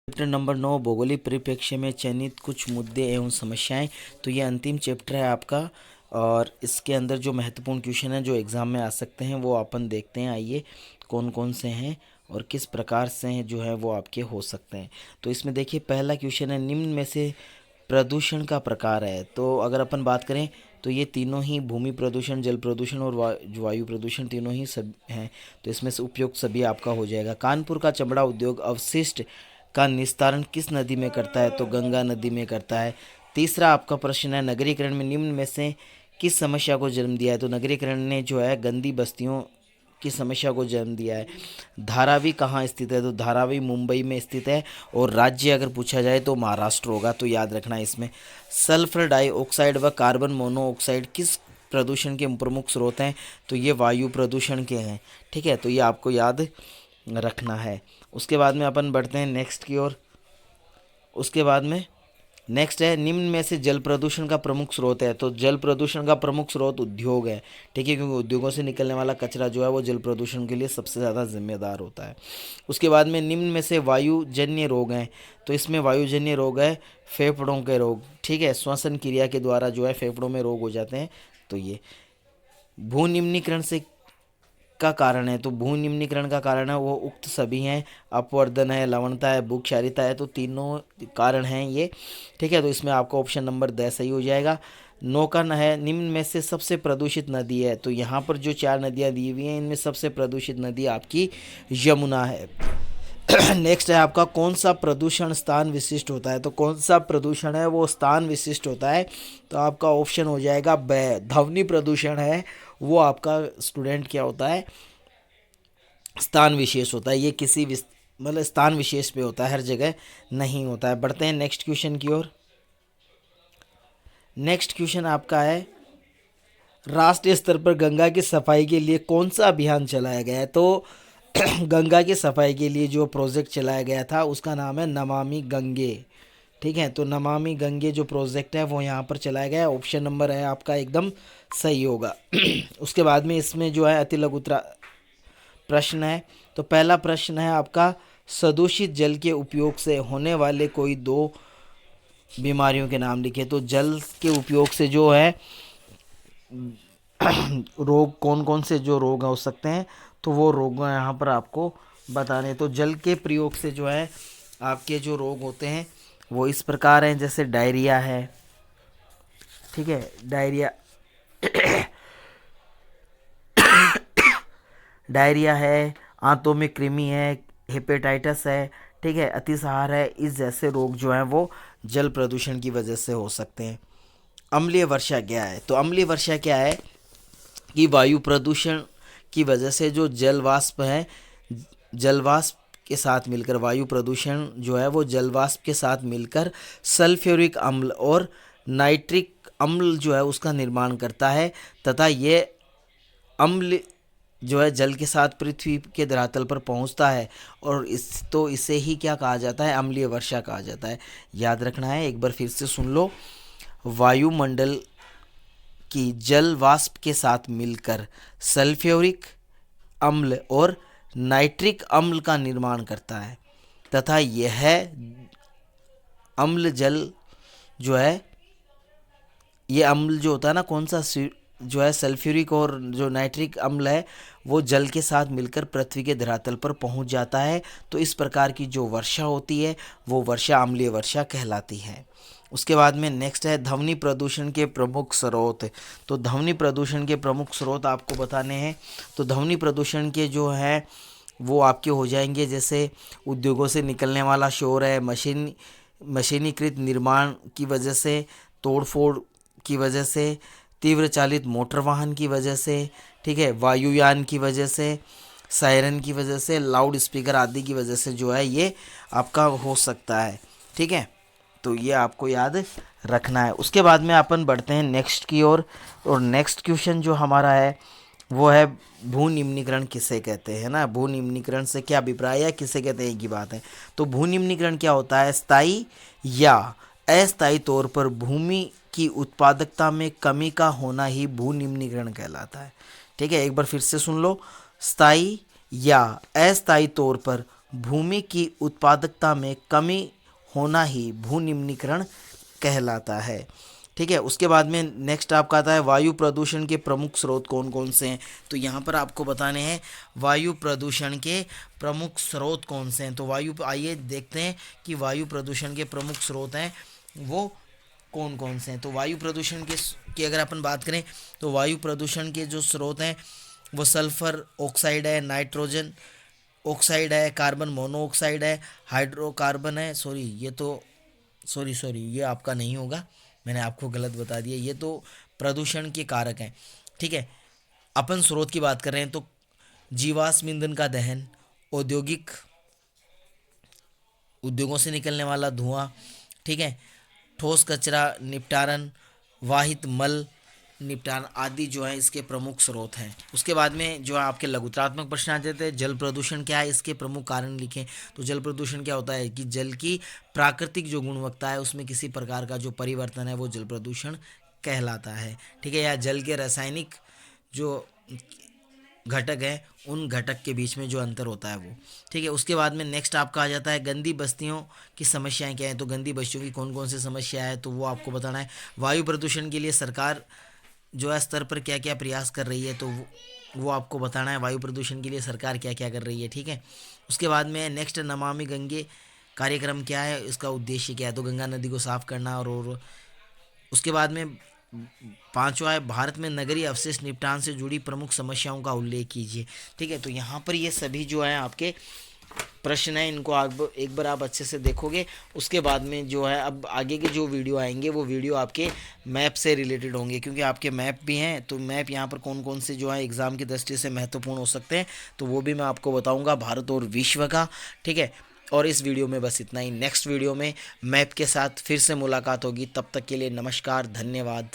Chapter number 9 भौगोलिक परिप्रेक्ष्य में चयनित कुछ मुद्दे एवं समस्याएं। तो ये अंतिम चैप्टर है आपका और इसके अंदर जो महत्वपूर्ण क्वेश्चन है जो एग्ज़ाम में आ सकते हैं वो अपन देखते हैं। आइए कौन कौन से हैं और किस प्रकार से हैं जो है वो आपके हो सकते हैं। तो इसमें देखिए पहला क्वेश्चन है, निम्न में से प्रदूषण का प्रकार है। तो अगर अपन बात करें तो ये तीनों ही भूमि प्रदूषण, जल प्रदूषण और वायु प्रदूषण तीनों ही सब हैं। तो इसमें से उपयुक्त सभी आपका हो जाएगा। कानपुर का चमड़ा उद्योग अवशिष्ट का निस्तारण किस नदी में करता है? तो गंगा नदी में करता है। तीसरा आपका प्रश्न है, नगरीकरण में निम्न में से किस समस्या को जन्म दिया है? तो नगरीकरण ने जो है गंदी बस्तियों की समस्या को जन्म दिया है। धारावी कहाँ स्थित है? तो धारावी मुंबई में स्थित है और राज्य अगर पूछा जाए तो महाराष्ट्र होगा, तो याद रखना है इसमें। सल्फर डाइऑक्साइड व कार्बन मोनोऑक्साइड किस प्रदूषण के प्रमुख स्रोत हैं? तो ये वायु प्रदूषण के हैं। ठीक है, तो ये आपको याद रखना है। उसके बाद में अपन बढ़ते हैं नेक्स्ट की ओर। उसके बाद में नेक्स्ट है, निम्न में से जल प्रदूषण का प्रमुख स्रोत है। तो जल प्रदूषण का प्रमुख स्रोत उद्योग है। ठीक है, क्योंकि उद्योगों से निकलने वाला कचरा जो है वो जल प्रदूषण के लिए सबसे ज़्यादा जिम्मेदार होता है। उसके बाद में निम्न में से वायुजन्य रोग हैं। तो इसमें वायुजन्य रोग है फेफड़ों के रोग। ठीक है, श्वसन क्रिया के द्वारा जो है फेफड़ों में रोग हो जाते हैं। तो ये भू निम्नीकरण से का कारण है। तो भू निम्नीकरण का कारण है वो उक्त सभी हैं, अपवर्दन है, लवणता है, भूक्षारिता है। तो तीनों कारण हैं ये। ठीक है, तो इसमें आपका ऑप्शन नंबर 10 सही हो जाएगा। नौका है, निम्न में से सबसे प्रदूषित नदी है। तो यहाँ पर जो 4 नदियाँ दी हुई हैं इनमें सबसे प्रदूषित नदी आपकी यमुना है। नेक्स्ट है आपका, कौन सा प्रदूषण स्थान विशिष्ट होता है? तो कौन सा प्रदूषण है वो स्थान विशिष्ट होता है? तो आपका ऑप्शन हो जाएगा ब, ध्वनि प्रदूषण है वो आपका स्टूडेंट क्या होता है, स्थान विशेष होता है। ये किसी मतलब स्थान विशेष पे होता है, हर जगह नहीं होता है। बढ़ते हैं नेक्स्ट क्वेश्चन की ओर। नेक्स्ट क्वेश्चन आपका है, राष्ट्रीय स्तर पर गंगा की सफाई के लिए कौन सा अभियान चलाया गया है? तो गंगा की सफाई के लिए जो प्रोजेक्ट चलाया गया था उसका नाम है नमामि गंगे। ठीक है, तो नमामि गंगे जो प्रोजेक्ट है वो यहाँ पर चलाया गया है। ऑप्शन नंबर है आपका एकदम सही होगा। उसके बाद में इसमें जो है अति लघु प्रश्न है। तो पहला प्रश्न है आपका, सदूषित जल के उपयोग से होने वाले कोई 2 बीमारियों के नाम लिखे। तो जल के उपयोग से जो है रोग कौन कौन से जो रोग हो सकते हैं, तो वो रोग यहाँ पर आपको बताने। तो जल के प्रयोग से जो है आपके जो रोग होते हैं वो इस प्रकार हैं, जैसे डायरिया है। ठीक है, डायरिया डायरिया है, आंतों में कृमि है, हेपेटाइटिस है। ठीक है, अतिसार है। इस जैसे रोग जो हैं वो जल प्रदूषण की वजह से हो सकते हैं। अम्लीय वर्षा क्या है? तो अम्लीय वर्षा क्या है कि वायु प्रदूषण की वजह से जो जल वाष्प है, जल वाष्प के साथ मिलकर वायु प्रदूषण जो है वो जल वाष्प के साथ मिलकर सल्फ्यूरिक अम्ल और नाइट्रिक अम्ल जो है उसका निर्माण करता है, तथा ये अम्ल जो है जल के साथ पृथ्वी के धरातल पर पहुंचता है और इसे ही क्या कहा जाता है, अम्लीय वर्षा कहा जाता है। याद रखना है, एक बार फिर से सुन लो। वायुमंडल की जल वाष्प के साथ मिलकर सल्फ्यूरिक अम्ल और नाइट्रिक अम्ल का निर्माण करता है, तथा यह अम्ल जल जो है, ये अम्ल जो होता है ना, कौन सा जो है सल्फ्यूरिक और जो नाइट्रिक अम्ल है वो जल के साथ मिलकर पृथ्वी के धरातल पर पहुंच जाता है। तो इस प्रकार की जो वर्षा होती है वो वर्षा अम्लीय वर्षा कहलाती है। उसके बाद में नेक्स्ट है, ध्वनि प्रदूषण के प्रमुख स्रोत। तो ध्वनि प्रदूषण के प्रमुख स्रोत आपको बताने हैं। तो ध्वनि प्रदूषण के जो है वो आपके हो जाएंगे, जैसे उद्योगों से निकलने वाला शोर है, मशीनीकृत निर्माण की वजह से, तोड़फोड़ की वजह से, तीव्र चालित मोटर वाहन की वजह से, ठीक है, वायुयान की वजह से, सायरन की वजह से, लाउड स्पीकर आदि की वजह से जो है ये आपका हो सकता है। ठीक है, तो ये आपको याद रखना है। उसके बाद में अपन बढ़ते हैं नेक्स्ट की ओर। और नेक्स्ट क्वेश्चन जो हमारा है वो है, भू निम्नीकरण किसे कहते हैं ना, भू निम्नीकरण से क्या अभिप्राय है, किसे कहते हैं, एक ही बात है। तो भू निम्नीकरण क्या होता है, स्थायी या अस्थायी तौर पर भूमि की उत्पादकता में कमी का होना ही भू निम्नीकरण कहलाता है। ठीक है, एक बार फिर से सुन लो, स्थायी या अस्थायी तौर पर भूमि की उत्पादकता में कमी होना ही भूनिम्नीकरण कहलाता है। ठीक है, उसके बाद में नेक्स्ट आपका आता है वायु प्रदूषण के प्रमुख स्रोत कौन कौन से हैं। तो यहाँ पर आपको बताने हैं वायु प्रदूषण के प्रमुख स्रोत कौन से हैं। तो आइए देखते हैं कि वायु प्रदूषण के प्रमुख स्रोत हैं वो कौन कौन से हैं। तो वायु प्रदूषण की अगर अपन बात करें तो वायु प्रदूषण के जो स्रोत हैं वो सल्फर ऑक्साइड है, नाइट्रोजन ऑक्साइड है, कार्बन मोनोऑक्साइड है, हाइड्रोकार्बन है, सॉरी ये आपका नहीं होगा, मैंने आपको गलत बता दिया, ये तो प्रदूषण के कारक हैं। ठीक है, अपन स्रोत की बात कर रहे हैं तो जीवाश्म ईंधन का दहन, औद्योगिक उद्योगों से निकलने वाला धुआं, ठीक है, ठोस कचरा निपटारण, वाहित मल निपटान आदि जो है इसके प्रमुख स्रोत हैं। उसके बाद में जो है आपके लघुत्रात्मक प्रश्न आ जाते हैं, जल प्रदूषण क्या है, इसके प्रमुख कारण लिखें। तो जल प्रदूषण क्या होता है कि जल की प्राकृतिक जो गुणवत्ता है उसमें किसी प्रकार का जो परिवर्तन है वो जल प्रदूषण कहलाता है। ठीक है, या जल के रासायनिक जो घटक हैं उन घटक के बीच में जो अंतर होता है वो। ठीक है, उसके बाद में नेक्स्ट आपका आ जाता है गंदी बस्तियों की समस्याएं क्या हैं। तो गंदी बस्तियों की कौन कौन सी समस्या है तो वो आपको बताना है। वायु प्रदूषण के लिए सरकार जो है स्तर पर क्या क्या प्रयास कर रही है तो वो आपको बताना है। वायु प्रदूषण के लिए सरकार क्या क्या कर रही है। ठीक है, उसके बाद में नेक्स्ट नमामि गंगे कार्यक्रम क्या है, इसका उद्देश्य क्या है। तो गंगा नदी को साफ करना और उसके बाद में पांचवा है भारत में नगरीय अवशेष निपटान से जुड़ी प्रमुख समस्याओं का उल्लेख कीजिए। ठीक है, तो यहाँ पर ये सभी जो है आपके प्रश्न है, इनको आप एक बार आप अच्छे से देखोगे। उसके बाद में जो है अब आगे के जो वीडियो आएंगे वो वीडियो आपके मैप से रिलेटेड होंगे, क्योंकि आपके मैप भी हैं। तो मैप यहाँ पर कौन कौन से जो है एग्ज़ाम की दृष्टि से महत्वपूर्ण हो सकते हैं तो वो भी मैं आपको बताऊँगा, भारत और विश्व का। ठीक है, और इस वीडियो में बस इतना ही। नेक्स्ट वीडियो में मैप के साथ फिर से मुलाकात होगी, तब तक के लिए नमस्कार, धन्यवाद।